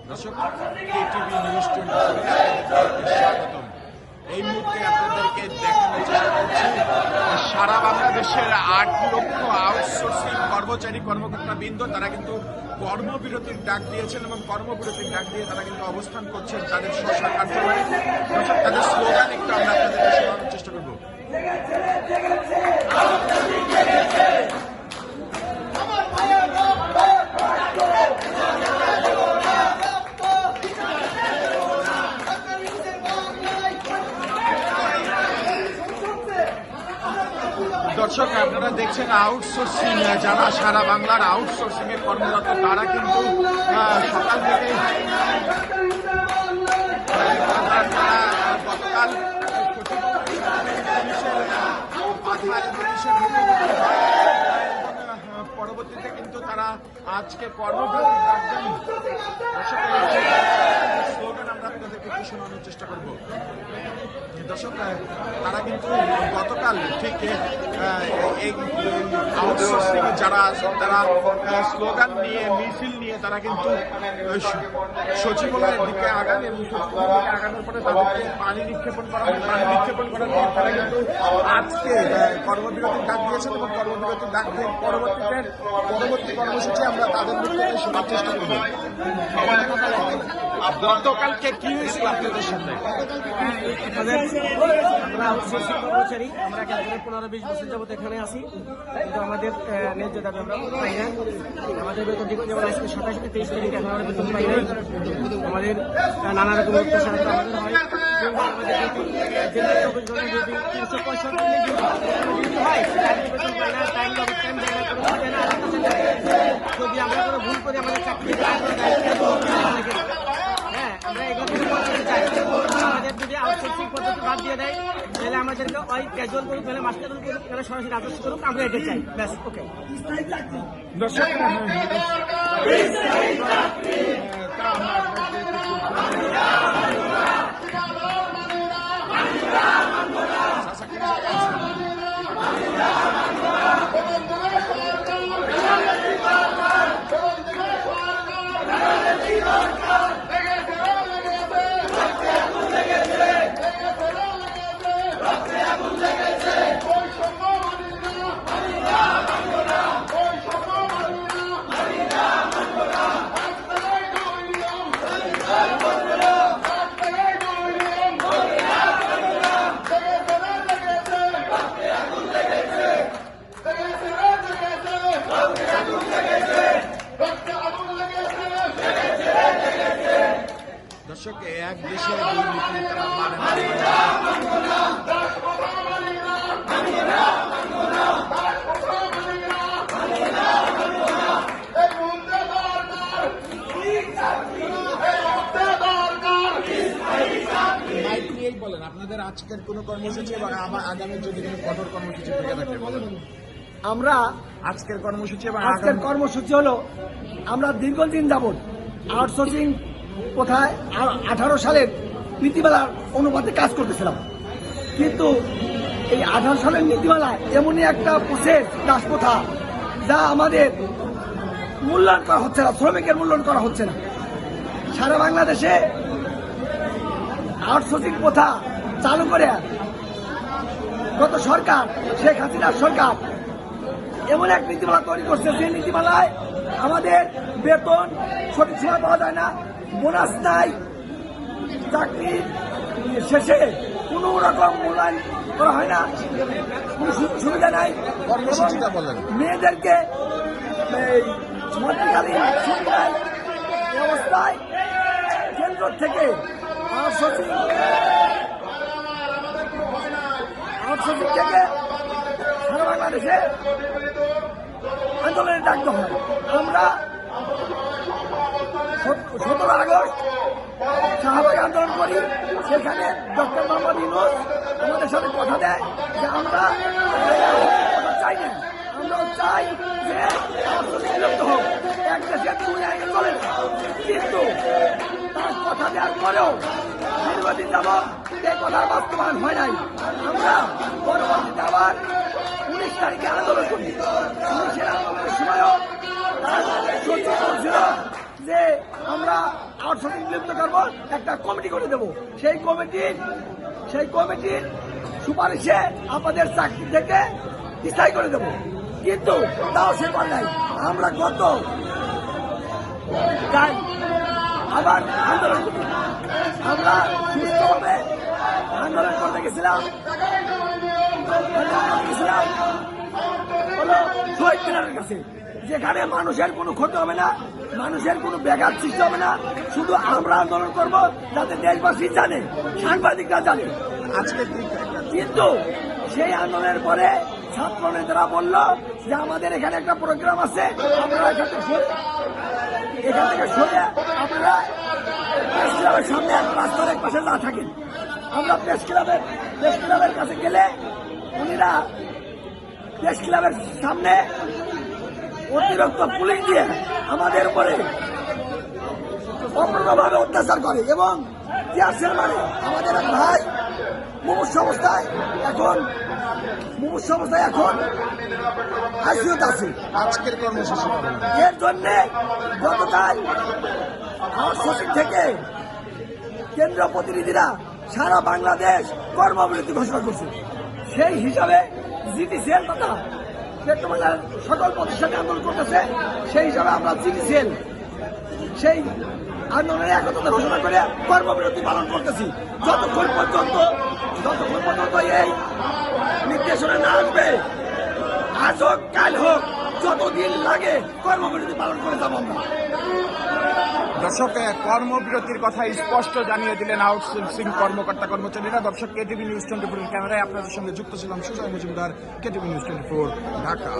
দর্শক, KTV news 24 স্বাগতম। এই মুহূর্তে আপনাদেরকে দেখানোর চেষ্টা করছি সারা বাংলাদেশের 8 লক্ষ আউটসোর্সিং কর্মচারী কর্মকর্তা বৃন্দ তারা কিন্তু কর্মবিরতির ডাক দিয়েছেন এবং কর্মবিরতির ডাক দিয়ে তারা কিন্তু অবস্থান করছেন তাদের স্ব কার্যালয়ে। দর্শক, তাদের স্লোগান একটু আমরা আপনাদেরকে শোনানোর চেষ্টা করব। দর্শক, আপনারা দেখছেন আউটসোর্সিং যারা সারা বাংলার আউটসোর্সিং এর কর্মরত তারা কিন্তু সকাল থেকে গতকাল পরবর্তীতে কিন্তু তারা আজকে কর্মবিরতি ডাক দেন। স্লোগান আমরা আপনাদেরকে একটু শোনানোর চেষ্টা করব। দর্শক, তারা কিন্তু গতকাল ঠিক এই আউটসোর্সিং যারা আছেন তারা স্লোগান নিয়ে মিছিল নিয়ে তারা কিন্তু সচিবালয়ের দিকে আগান এবং সচিবালয়ের দিকে আগানোর পরে তাদেরকে পানি নিক্ষেপণ করা হয়। পানি নিক্ষেপণ করার পর তারা কিন্তু আজকে কর্মবিরতির ডাক দিয়েছেন এবং কর্মবিরতির ডাক দিয়ে পরবর্তী কর্মসূচি আমরা তাদের মুখ থেকে শোনার চেষ্টা করব। গতকালকে কি হয়েছিল আপনাদের সামনে? আমরা আউটসোর্সিং কর্মচারী, আমরা 15-20 বছর যাবত এখানে আছি, কিন্তু আমাদের ন্যায্য দাবি আমরা পাই না। আমাদের বেতন যেমন আজকে 27-23 তারিখ এখন আমরা বেতন পাই না। আমাদের নানা রকম অত্যাচার আমাদের হয়। আমাদের জেলা 24 ঘন্টা ডিউটি 365 হয়, বেতন পাই না, টাইম দেয় না। যদি আমরা কোনো ভুল করি আমাদের চাকরি আমরা এখানে চাই আমাদের যদি আউটসোর্সিং পদ্ধতি বাদ দিয়ে দেয় তাহলে আমাদেরকে ওই ক্যাজুয়াল করুক, তাহলে মাস্টার করুক, তাহলে সরাসরি রাজস্ব করুক, আমরা এটা চাই। ব্যাস, ওকে। দর্শক, দর্শক, এক দেশে দুই নীতি তারা মানে বলেন আপনাদের আজকের কোন কর্মসূচি এবং আগামী যদি কোনো কঠোর কর্মসূচি থেকে থাকে বলেন। আমরা আজকের কর্মসূচি এবং আজকের কর্মসূচি হলো, আমরা দীর্ঘদিন যাবৎ আউটসোর্সিং কোথায় 18 সালের নীতিমালার অনুপাতে কাজ করতেছিলাম, কিন্তু এই 18 সালের নীতিমালায় এমনই একটা প্রসেস দাসপ্রথা যা আমাদের মূল্যায়ন করা হচ্ছে না, শ্রমিকের মূল্যায়ন করা হচ্ছে না। সারা বাংলাদেশে আউটসোর্সিং প্রথা চালু করে গত সরকার, শেখ হাসিনার সরকার, এমন এক নীতিমালা তৈরি করছে যে নীতিমালায় আমাদের বেতন সঠিক সময় পাওয়া যায় না, বোনাস নাই, চাকরির শেষে কোনো রকম মূল্যায়ন করা হয় না, কোনো সুবিধা নাই। কর্মসূচিটা বলেন। মেয়েদেরকে মধ্যকালীন ছুটি নাই। এই অবস্থায় কেন্দ্র থেকে আউটসোর্সিং থেকে সারা বাংলাদেশে আন্দোলনের ডাক দেওয়া হয়। আমরা 17 আগস্ট শাহবাগে আন্দোলন করি, সেখানে ডক্টর মোহাম্মদ ইউনূস আমাদের সাথে কথা দেয় যে আমরা চাই না, আমরাও চাই যে বিলুপ্ত হোক, এক দেশে দুই আইনে চলে। কিন্তু তার কথা দেওয়ার পরেও দীর্ঘদিন যাবৎ এই কথার বাস্তবায়ন হয় নাই। আমরা পরবর্তীতে আবার 19 তারিখে আন্দোলন করি। 19 আন্দোলনের সময়ও সচিব বলছিল যে আমরা আউটসোর্সিং লিপ্ত করবো, একটা কমিটি করে দেবো। সেই কমিটির সুপারিশে আপনাদের চাকরি থেকে স্থায়ী করে দেবো। কিন্তু তাও সে পার নাই। আমরা গত আবার আন্দোলন করি, আমরা সুস্থভাবে আন্দোলন করতে গেছিলাম হলো শহীদ মিনারের কাছে, যেখানে মানুষের কোনো ক্ষতি হবে না, মানুষের কোনো ব্যাঘাত সৃষ্টি হবে না। শুধু আমরা আন্দোলন করব যাতে দেশবাসী জানে, সাংবাদিকরা জানে। আজকে কিন্তু সেই আন্দোলনের পরে ছাত্র নেতারা বলল যে আমাদের এখানে একটা প্রোগ্রাম আছে, আপনারা এখান থেকে সরে আপনারা প্রেস ক্লাবের সামনে রাস্তার এক পাশে না থাকেন। আমরা প্রেস ক্লাবের কাছে গেলে উনিরা প্রেস ক্লাবের সামনে অতিরিক্ত পুলিশ দিয়ে আমাদের উপরে অপ্রভাবে অত্যাচার করে এবং টিয়ারশেল মারে। আমাদের এক ভাই মুমূর্ষু অবস্থায় এখন আইসিইউতে আছে। আজকের কর্মসূচি এর জন্য গতকাল আমার সচিব থেকে কেন্দ্রীয় প্রতিনিধিরা সারা বাংলাদেশ কর্মবিরতি ঘোষণা করছে। সেই হিসাবে জিটিসিএল তথা পেট্রোবাজার সকল প্রতিষ্ঠানে আন্দোলন করতেছে। সেই হিসাবে আমরা জিটিসিএল সেই আন্দোলনের একতা ঘোষণা করে কর্মবিরতি পালন করতেছি যতক্ষণ পর্যন্ত এই নির্দেশনা না আসবে। আজ হোক কাল হোক, যতদিন লাগে কর্মবিরতি পালন করে যাবো আমরা। দর্শক, কর্মবিরতির কথা স্পষ্ট জানিয়ে দিলেন আউটসোর্সিং কর্মকর্তা কর্মচারীরা। দর্শক, কেটিভি নিউজ 24 ক্যামেরায় আপনাদের সঙ্গে যুক্ত ছিলাম সুজয় মজুমদার, কেটিভি নিউজ 24 ঢাকা।